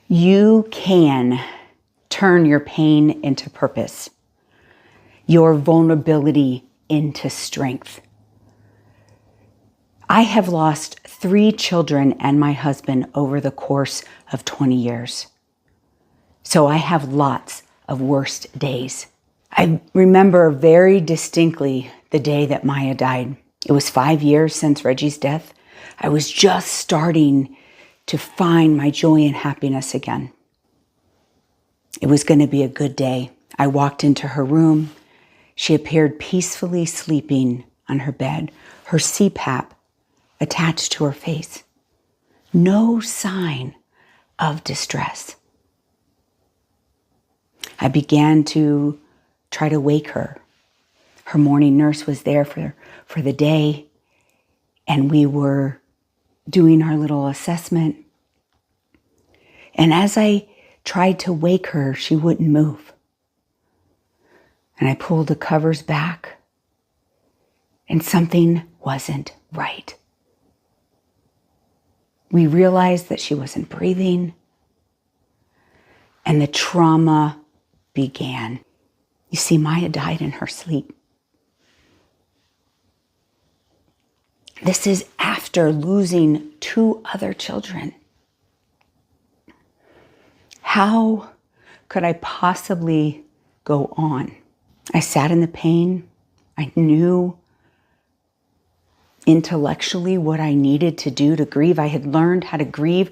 You can turn your pain into purpose, your vulnerability into strength. I have lost 3 children and my husband over the course of 20 years. So I have lots of worst days. I remember very distinctly the day that Maya died. It was 5 years since Reggie's death. I was just starting to find my joy and happiness again. It was going to be a good day. I walked into her room. She appeared peacefully sleeping on her bed, her CPAP attached to her face. No sign of distress. I began to try to wake her. Her morning nurse was there for the day, and we were doing our little assessment. And as I tried to wake her, she wouldn't move. And I pulled the covers back, and something wasn't right. We realized that she wasn't breathing, and the trauma began. You see, Maya died in her sleep. This is after losing 2 other children. How could I possibly go on? I sat in the pain. I knew intellectually what I needed to do to grieve. I had learned how to grieve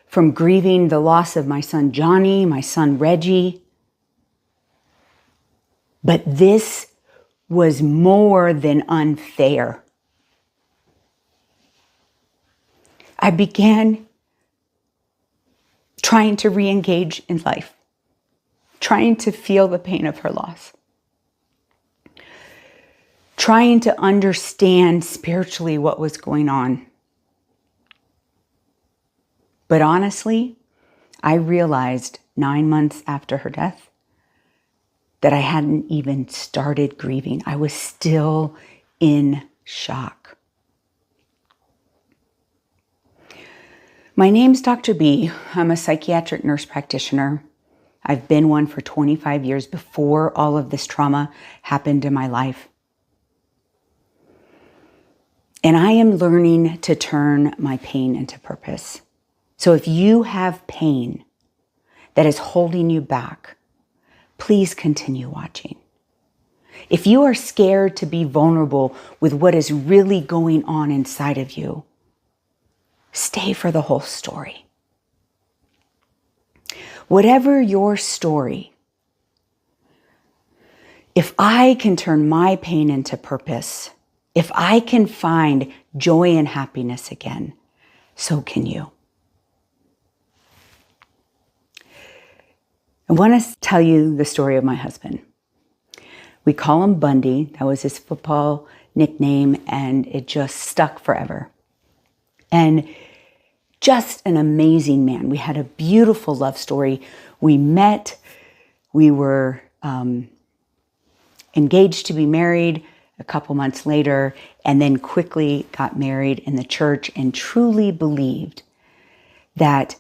from grieving the loss of my son Johnny, my son Reggie. But this was more than unfair. I began trying to re-engage in life, trying to feel the pain of her loss, trying to understand spiritually what was going on. But honestly, I realized 9 months after her death that I hadn't even started grieving. I was still in shock. My name's Dr. B. I'm a psychiatric nurse practitioner. I've been one for 25 years before all of this trauma happened in my life. And I am learning to turn my pain into purpose. So if you have pain that is holding you back, please continue watching. If you are scared to be vulnerable with what is really going on inside of you, stay for the whole story. Whatever your story, if I can turn my pain into purpose, if I can find joy and happiness again, so can you. I want to tell you the story of my husband. We call him Bundy. That was his football nickname, and it just stuck forever. And just an amazing man. We had a beautiful love story. We met. We were engaged to be married a couple months later, and then quickly got married in the church and truly believed that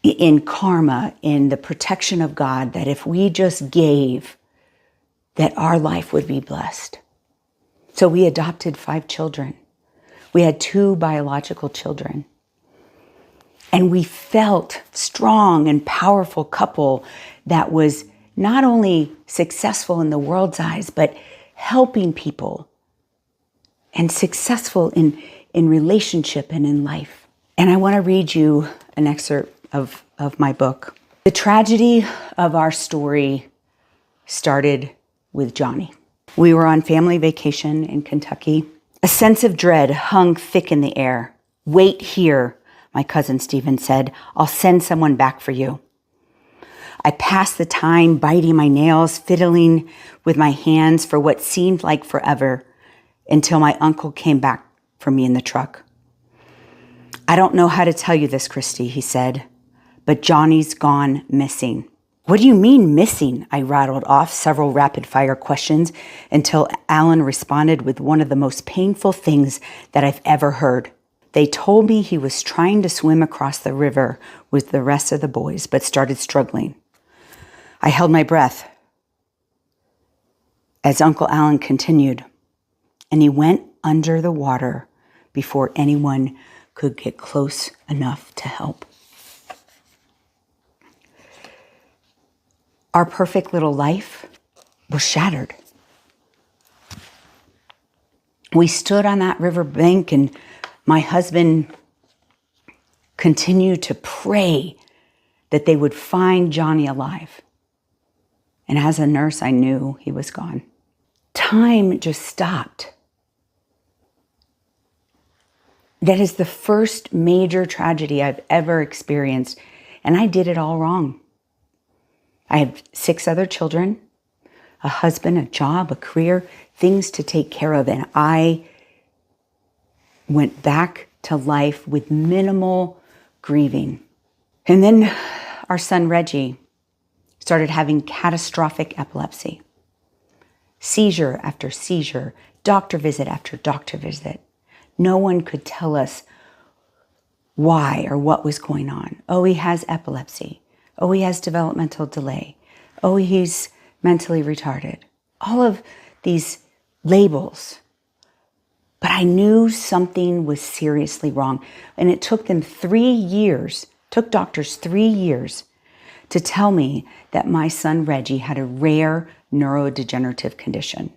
in karma, in the protection of God, that if we just gave, that our life would be blessed. So we adopted 5 children. We had 2 biological children. And we felt strong and powerful couple that was not only successful in the world's eyes, but helping people and successful in relationship and in life. And I want to read you an excerpt of my book. The tragedy of our story started with Johnny. We were on family vacation in Kentucky. A sense of dread hung thick in the air. "Wait here," my cousin Stephen said. "I'll send someone back for you." I passed the time biting my nails, fiddling with my hands for what seemed like forever, until my uncle came back for me in the truck. "I don't know how to tell you this, Christy," he said, "but Johnny's gone missing." "What do you mean missing?" I rattled off several rapid-fire questions until Alan responded with one of the most painful things that I've ever heard. They told me he was trying to swim across the river with the rest of the boys, but started struggling. I held my breath as Uncle Alan continued, and he went under the water before anyone could get close enough to help. Our perfect little life was shattered. We stood on that river bank, and my husband continued to pray that they would find Johnny alive. And as a nurse, I knew he was gone. Time just stopped. That is the first major tragedy I've ever experienced, and I did it all wrong. I had 6 other children, a husband, a job, a career, things to take care of, and I went back to life with minimal grieving. And then our son Reggie started having catastrophic epilepsy. Seizure after seizure, doctor visit after doctor visit. No one could tell us why or what was going on. Oh, he has epilepsy. Oh, he has developmental delay. Oh, he's mentally retarded. All of these labels. But I knew something was seriously wrong. And it took them 3 years, took doctors 3 years to tell me that my son Reggie had a rare neurodegenerative condition.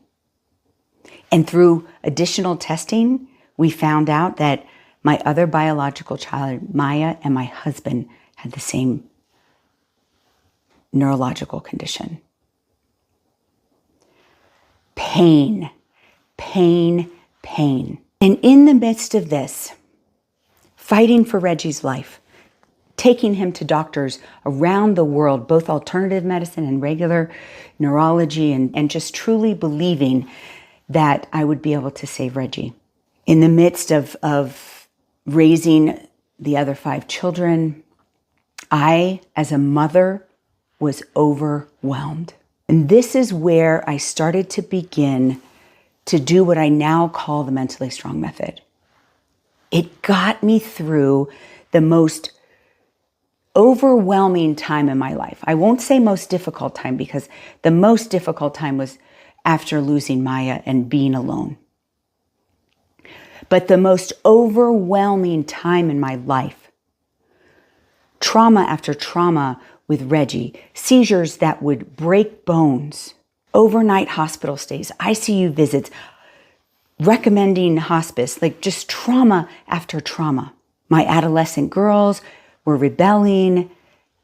And through additional testing, we found out that my other biological child, Maya, and my husband had the same neurological condition. Pain, pain, pain. And in the midst of this, fighting for Reggie's life, taking him to doctors around the world, both alternative medicine and regular neurology, and just truly believing that I would be able to save Reggie. In the midst of raising the other 5 children, I, as a mother, was overwhelmed. And this is where I started to begin to do what I now call the mentally strong method. It got me through the most overwhelming time in my life. I won't say most difficult time, because the most difficult time was after losing Maya and being alone. But the most overwhelming time in my life, trauma after trauma with Reggie, seizures that would break bones, overnight hospital stays, ICU visits, recommending hospice, like just trauma after trauma. My adolescent girls were rebelling,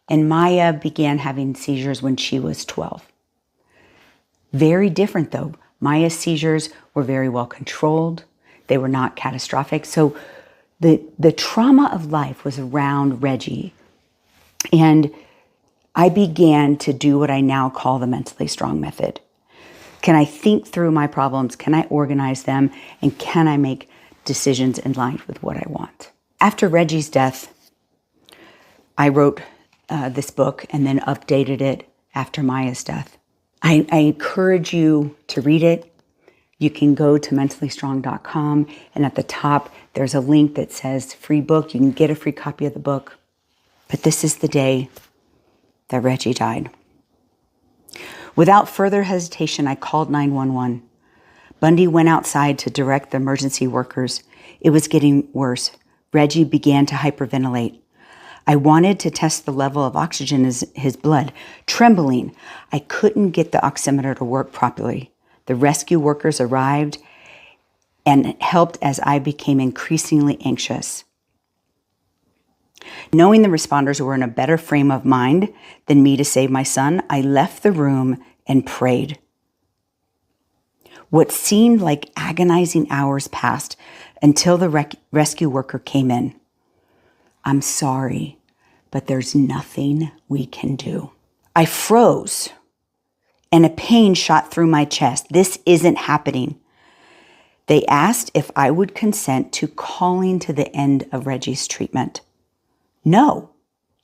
and Maya began having seizures when she was 12. Very different though. Maya's seizures were very well controlled. They were not catastrophic. So the trauma of life was around Reggie. And I began to do what I now call the mentally strong method. Can I think through my problems? Can I organize them? And can I make decisions in line with what I want? After Reggie's death, I wrote this book and then updated it after Maya's death. I encourage you to read it. You can go to mentallystrong.com, and at the top, there's a link that says free book. You can get a free copy of the book. But this is the day that Reggie died. Without further hesitation, I called 911. Bundy went outside to direct the emergency workers. It was getting worse. Reggie began to hyperventilate. I wanted to test the level of oxygen in his blood. Trembling, I couldn't get the oximeter to work properly. The rescue workers arrived and helped as I became increasingly anxious. Knowing the responders were in a better frame of mind than me to save my son, I left the room and prayed. What seemed like agonizing hours passed until the rescue worker came in. I'm sorry, but there's nothing we can do. I froze, and a pain shot through my chest. This isn't happening. They asked if I would consent to calling to the end of Reggie's treatment. No,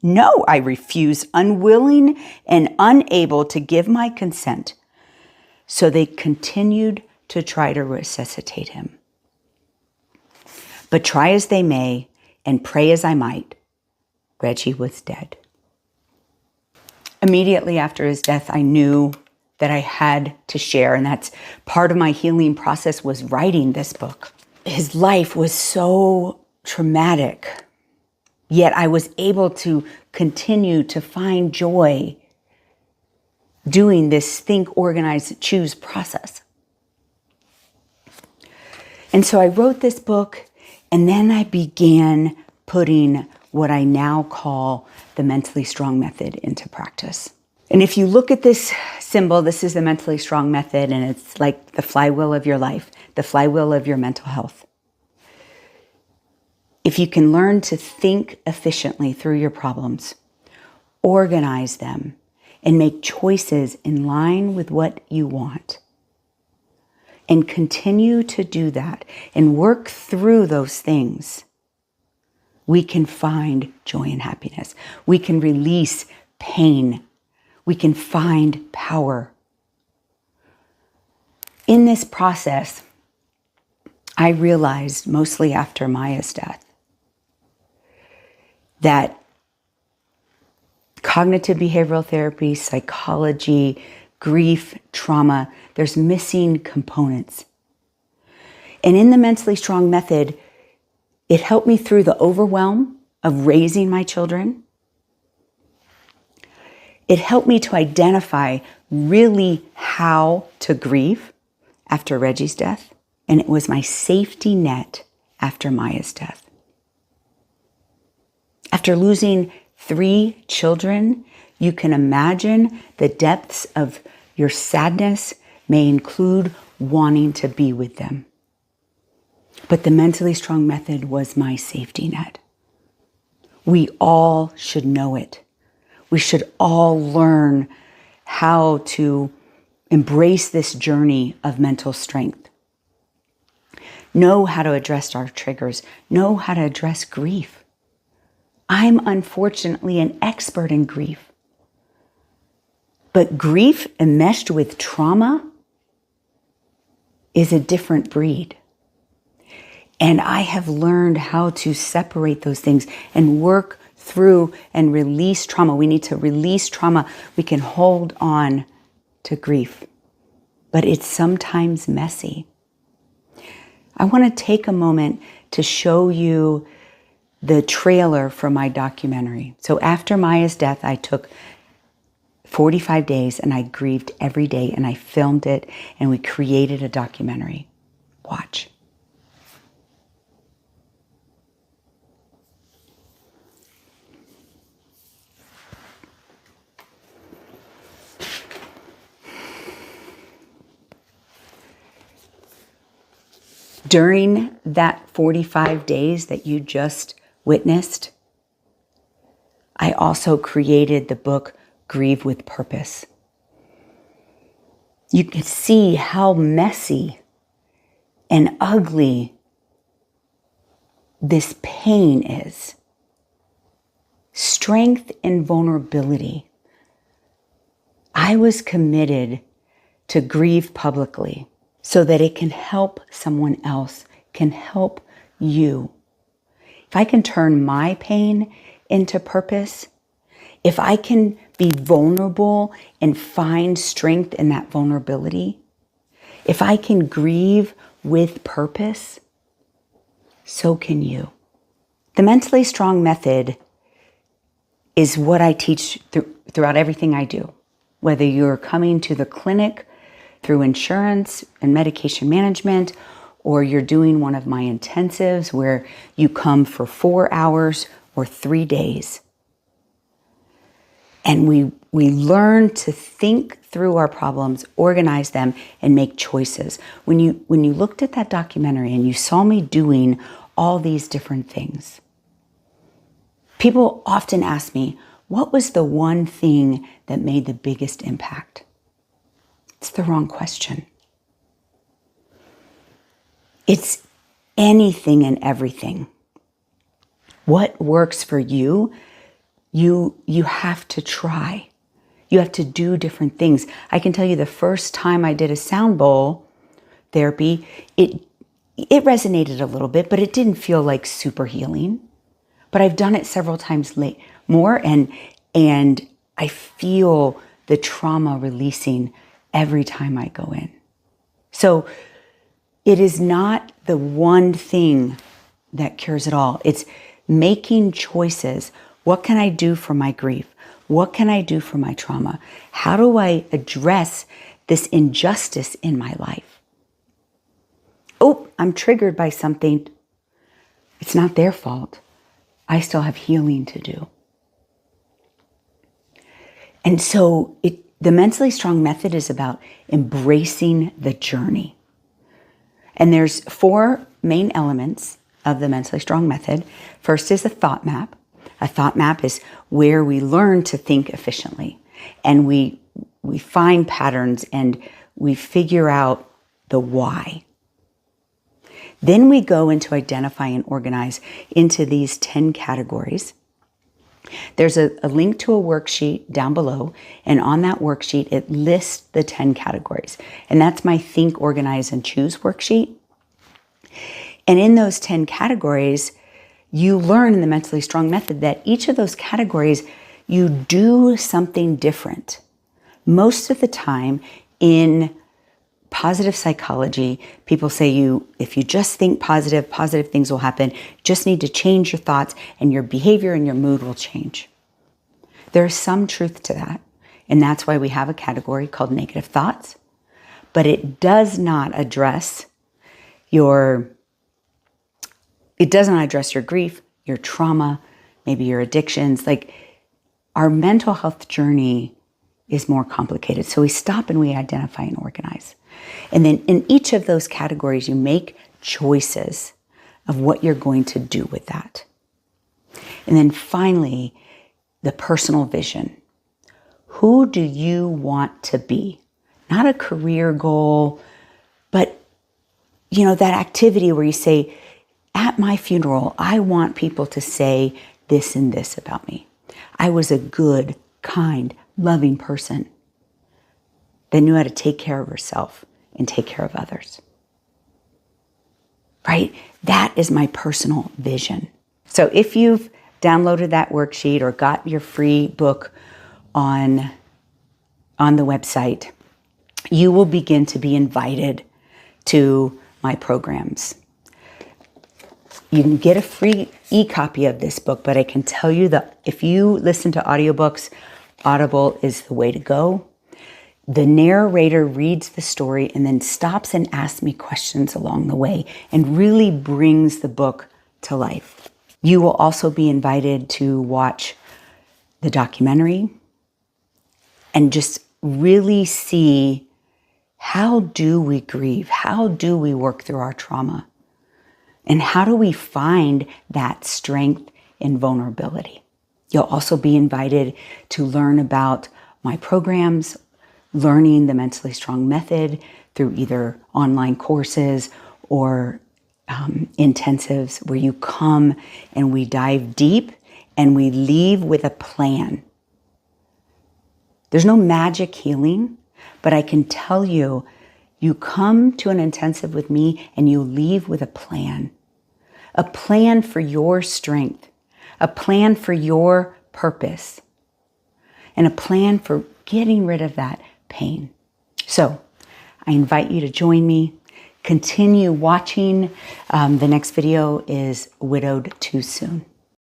I refused, unwilling and unable to give my consent. So they continued to try to resuscitate him. But try as they may and pray as I might, Reggie was dead. Immediately after his death, I knew that I had to share, and that's part of my healing process was writing this book. His life was so traumatic, yet I was able to continue to find joy doing this think, organize, choose process. And so I wrote this book, and then I began putting what I now call the mentally strong method into practice. And if you look at this symbol, this is the mentally strong method, and it's like the flywheel of your life, the flywheel of your mental health. If you can learn to think efficiently through your problems, organize them, and make choices in line with what you want, and continue to do that and work through those things, we can find joy and happiness. We can release pain. We can find power. In this process, I realized, mostly after Maya's death, that cognitive behavioral therapy, psychology, grief, trauma, there's missing components. And in the mentally strong method, it helped me through the overwhelm of raising my children. It helped me to identify really how to grieve after Reggie's death. And it was my safety net after Maya's death. After losing 3 children, you can imagine the depths of your sadness may include wanting to be with them. But the mentally strong method was my safety net. We all should know it. We should all learn how to embrace this journey of mental strength. Know how to address our triggers. Know how to address grief. I'm unfortunately an expert in grief. But grief enmeshed with trauma is a different breed. And I have learned how to separate those things and work through and release trauma. We need to release trauma. We can hold on to grief, but it's sometimes messy. I want to take a moment to show you the trailer for my documentary. So after Maya's death, I took 45 days and I grieved every day, and I filmed it, and we created a documentary. Watch. During that 45 days that you just witnessed, I also created the book Grieve with Purpose. You can see how messy and ugly this pain is. Strength and vulnerability. I was committed to grieve publicly so that it can help someone else, can help you. If I can turn my pain into purpose, if I can be vulnerable and find strength in that vulnerability, if I can grieve with purpose, so can you. The mentally strong method is what I teach throughout everything I do. Whether you're coming to the clinic through insurance and medication management, or you're doing one of my intensives where you come for 4 hours or 3 days. And we learn to think through our problems, organize them, and make choices. When you looked at that documentary and you saw me doing all these different things, people often ask me, what was the one thing that made the biggest impact? It's the wrong question. It's anything and everything. What works for you, you have to try. You have to do different things. I can tell you the first time I did a sound bowl therapy, it resonated a little bit, but it didn't feel like super healing. But I've done it several times more, and I feel the trauma releasing every time I go in. So it is not the one thing that cures it all. It's making choices. What can I do for my grief? What can I do for my trauma? How do I address this injustice in my life? Oh, I'm triggered by something. It's not their fault. I still have healing to do. And so the Mentally Strong method is about embracing the journey. And there's 4 main elements of the Mentally Strong method. First is a thought map. A thought map is where we learn to think efficiently, and we find patterns and we figure out the why. Then we go into identify and organize into these 10 categories. There's a link to a worksheet down below, and on that worksheet, it lists the 10 categories. And that's my Think, Organize, and Choose worksheet. And in those 10 categories, you learn in the Mentally Strong method that each of those categories, you do something different. Most of the time in positive psychology, people say if you just think positive things will happen. You just need to change your thoughts and your behavior and your mood will change. There's some truth to that. And that's why we have a category called negative thoughts. But it does not address your grief, your trauma, maybe your addictions. Like, our mental health journey is more complicated. So we stop and we identify and organize. And then in each of those categories, you make choices of what you're going to do with that. And then finally, the personal vision. Who do you want to be? Not a career goal, but that activity where you say, at my funeral, I want people to say this and this about me. I was a good, kind, loving person that knew how to take care of herself and take care of others. Right? That is my personal vision. So if you've downloaded that worksheet or got your free book on the website, you will begin to be invited to my programs. You can get a free e-copy of this book, but I can tell you that if you listen to audiobooks, Audible is the way to go. The narrator reads the story and then stops and asks me questions along the way and really brings the book to life. You will also be invited to watch the documentary and just really see, how do we grieve? How do we work through our trauma? And how do we find that strength in vulnerability? You'll also be invited to learn about my programs, learning the Mentally Strong method through either online courses or intensives where you come and we dive deep and we leave with a plan. There's no magic healing, but I can tell you, you come to an intensive with me and you leave with a plan for your strength, a plan for your purpose, and a plan for getting rid of that pain. So I invite you to join me. Continue watching. The next video is Widowed Too Soon.